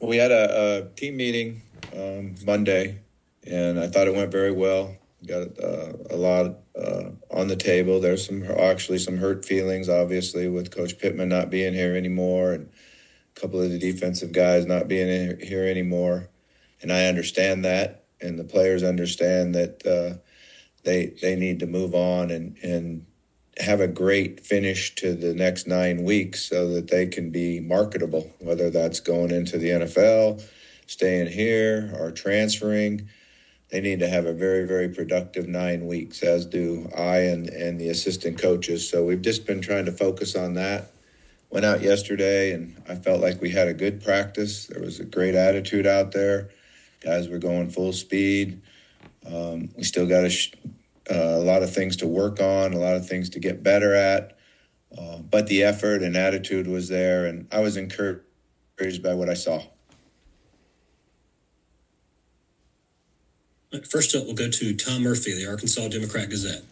We had a team meeting Monday, and I thought it went very well. Got a lot on the table. There's some hurt feelings, obviously, with Coach Pittman not being here anymore, and a couple of the defensive guys not being here anymore. And I understand that, and the players understand that they need to move on and have a great finish to the next 9 weeks so that they can be marketable, whether that's going into the NFL, staying here, or transferring. They need to have a very, very productive 9 weeks, as do I and the assistant coaches. So we've just been trying to focus on that. Went out yesterday, and I felt like we had a good practice. There was a great attitude out there. Guys were going full speed. We still got a lot of things to work on, a lot of things to get better at. But the effort and attitude was there, and I was encouraged by what I saw. First up, we'll go to Tom Murphy, the Arkansas Democrat-Gazette.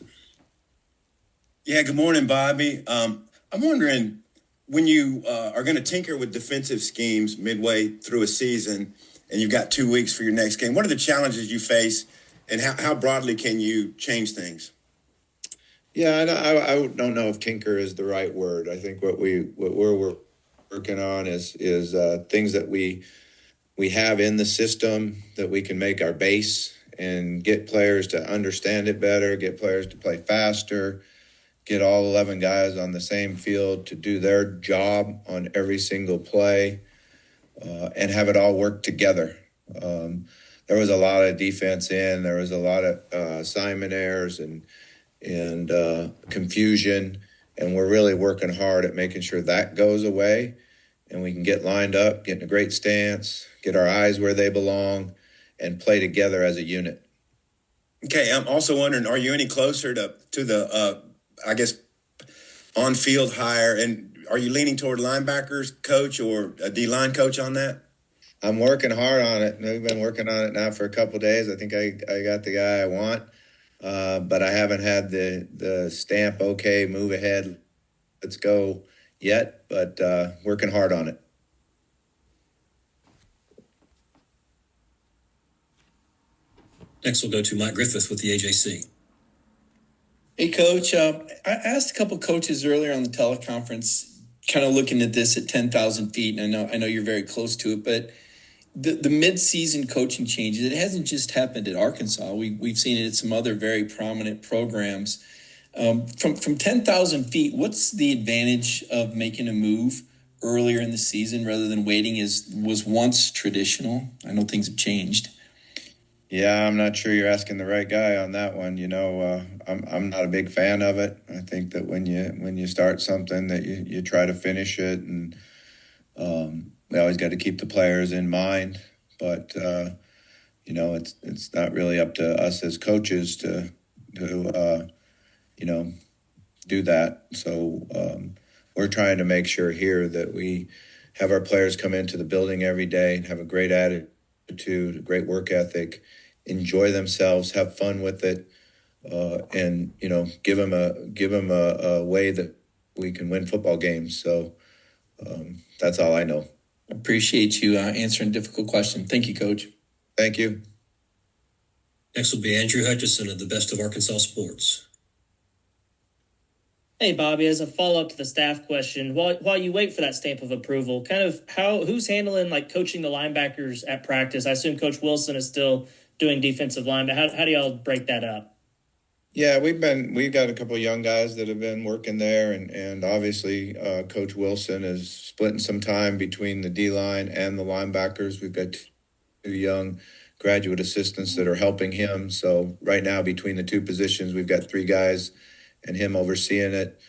Yeah, good morning, Bobby. I'm wondering, when you are going to tinker with defensive schemes midway through a season and you've got 2 weeks for your next game, what are the challenges you face, and how broadly can you change things? Yeah, I don't know if tinker is the right word. I think what we're working on is things that we have in the system that we can make our base and get players to understand it better, get players to play faster, get all 11 guys on the same field to do their job on every single play, and have it all work together. There was a lot of defense in. There was a lot of assignment errors and confusion, and we're really working hard at making sure that goes away and we can get lined up, get in a great stance, get our eyes where they belong, and play together as a unit. Okay, I'm also wondering, are you any closer to the, on-field hire, and are you leaning toward linebackers coach or a D-line coach on that? I'm working hard on it. We've been working on it now for a couple of days. I think I got the guy I want, but I haven't had the stamp, okay, move ahead, let's go yet, but working hard on it. Next, we'll go to Mike Griffith with the AJC. Hey, Coach. I asked a couple coaches earlier on the teleconference, kind of looking at this at 10,000 feet, and I know you're very close to it, but the mid-season coaching changes, it hasn't just happened at Arkansas. We've seen it at some other very prominent programs. From 10,000 feet, what's the advantage of making a move earlier in the season rather than waiting as was once traditional? I know things have changed. Yeah, I'm not sure you're asking the right guy on that one. I'm not a big fan of it. I think that when you start something, that you try to finish it, and we always got to keep the players in mind. But it's not really up to us as coaches to do that. So we're trying to make sure here that we have our players come into the building every day and have a great attitude, a great work ethic, enjoy themselves, have fun with it, and give them a way that we can win football games. So that's all I know. Appreciate you answering a difficult question. Thank you, Coach. Thank you. Next will be Andrew Hutchison of the Best of Arkansas Sports. Hey, Bobby, as a follow-up to the staff question, while you wait for that stamp of approval, who's handling coaching the linebackers at practice? I assume Coach Wilson is still doing defensive line, but how do y'all break that up? Yeah, we've got a couple of young guys that have been working there, and obviously Coach Wilson is splitting some time between the D-line and the linebackers. We've got 2 young graduate assistants that are helping him. So right now, between the 2 positions, we've got 3 guys and him overseeing it.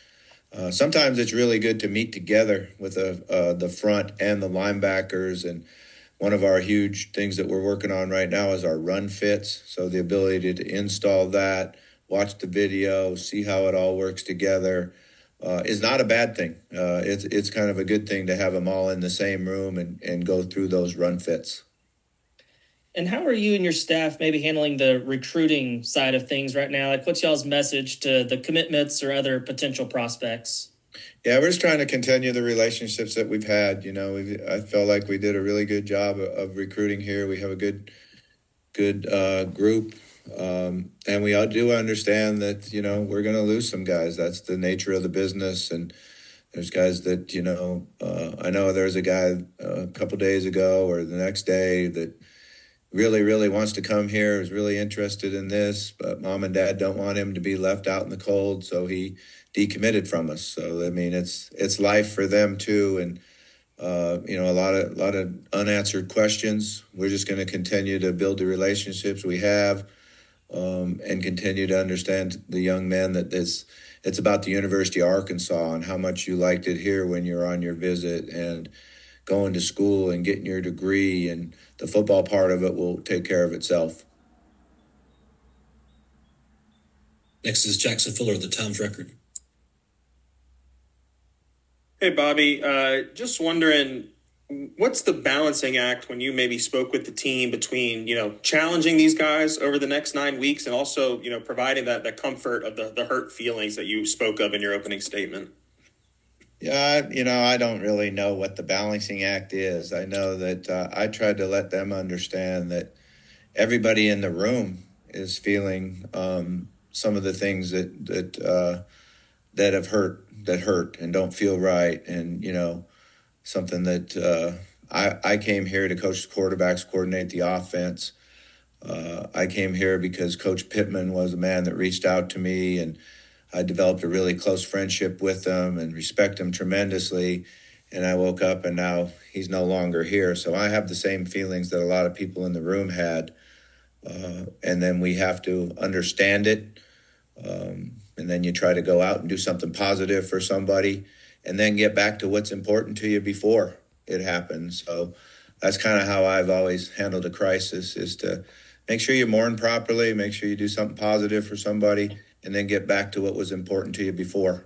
Sometimes it's really good to meet together with the front and the linebackers. And one of our huge things that we're working on right now is our run fits. So the ability to install that, watch the video, see how it all works together is not a bad thing. It's kind of a good thing to have them all in the same room and go through those run fits. And how are you and your staff maybe handling the recruiting side of things right now? What's y'all's message to the commitments or other potential prospects? Yeah, we're just trying to continue the relationships that we've had. I felt like we did a really good job of recruiting here. We have a good group, and we all do understand that we're going to lose some guys. That's the nature of the business, and there's guys that I know there's a guy a couple days ago or the next day that really, really wants to come here, is really interested in this, but mom and dad don't want him to be left out in the cold, so he decommitted from us. So I mean, it's life for them too, and a lot of unanswered questions. We're just going to continue to build the relationships we have, and continue to understand the young men that it's about the University of Arkansas and how much you liked it here when you're on your visit and going to school and getting your degree, and the football part of it will take care of itself. Next is Jackson Fuller, the Times Record. Hey, Bobby, just wondering, what's the balancing act when you maybe spoke with the team between, challenging these guys over the next 9 weeks and also, providing that comfort of the hurt feelings that you spoke of in your opening statement? Yeah, I don't really know what the balancing act is. I know that I tried to let them understand that everybody in the room is feeling some of the things that have hurt and don't feel right, and something that I came here to coach the quarterbacks, coordinate the offense. I came here because Coach Pittman was a man that reached out to me, and I developed a really close friendship with him and respect him tremendously. And I woke up and now he's no longer here. So I have the same feelings that a lot of people in the room had. And then we have to understand it. And then you try to go out and do something positive for somebody and then get back to what's important to you before it happens. So that's kind of how I've always handled a crisis, is to make sure you mourn properly, make sure you do something positive for somebody, and then get back to what was important to you before.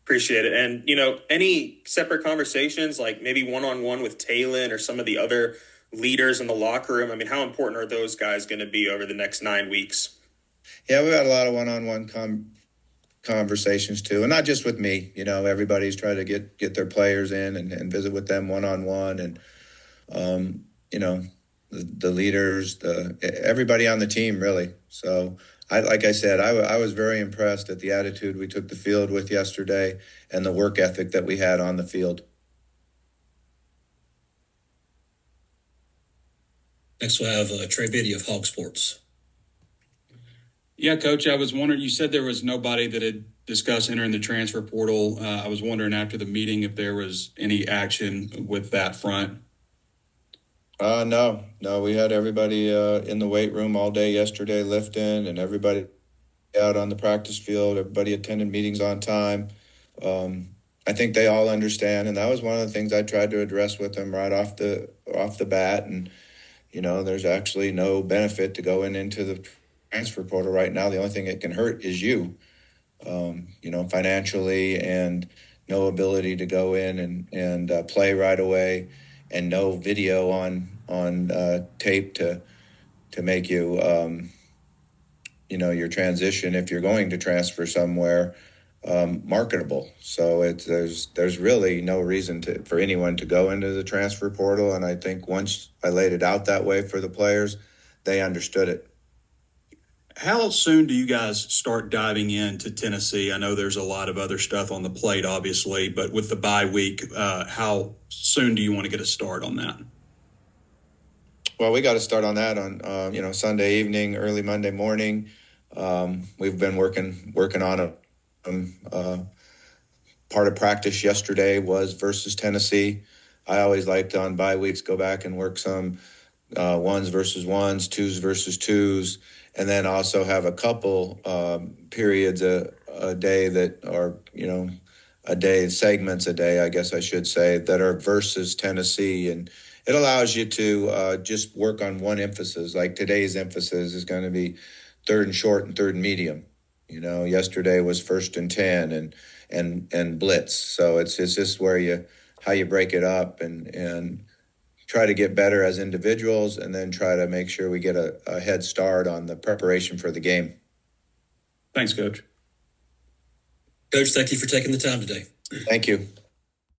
Appreciate it. And, any separate conversations, like maybe one-on-one with Talon or some of the other leaders in the locker room? I mean, how important are those guys going to be over the next 9 weeks? Yeah, we've had a lot of one-on-one conversations too, and not just with me. Everybody's trying to get their players in and visit with them one-on-one, and the leaders, everybody on the team, really. So like I said, I was very impressed at the attitude we took the field with yesterday and the work ethic that we had on the field. Next we'll have Trey Biddy of Hog Sports. Yeah, Coach, I was wondering, you said there was nobody that had discussed entering the transfer portal. I was wondering after the meeting if there was any action with that front. No, we had everybody in the weight room all day yesterday lifting, and everybody out on the practice field. Everybody attended meetings on time. I think they all understand, and that was one of the things I tried to address with them right off the bat. And there's actually no benefit to going into the transfer portal right now. The only thing it can hurt is you, financially, and no ability to go in and play right away, and no video on tape to make you, your transition, if you're going to transfer somewhere, marketable. So there's really no reason for anyone to go into the transfer portal. And I think once I laid it out that way for the players, they understood it. How soon do you guys start diving into Tennessee? I know there's a lot of other stuff on the plate, obviously, but with the bye week, how soon do you want to get a start on that? Well, we got to start on that on Sunday evening, early Monday morning. We've been working on it. Part of practice yesterday was versus Tennessee. I always like to, on bye weeks, go back and work some ones versus ones, twos versus twos, and then also have a couple periods a day that are, segments a day, I guess I should say, that are versus Tennessee. And it allows you to just work on one emphasis. Like today's emphasis is going to be third and short and third and medium. Yesterday was 1st and 10 and blitz. So it's just how you break it up and try to get better as individuals, and then try to make sure we get a head start on the preparation for the game. Thanks, Coach. Coach, thank you for taking the time today. Thank you.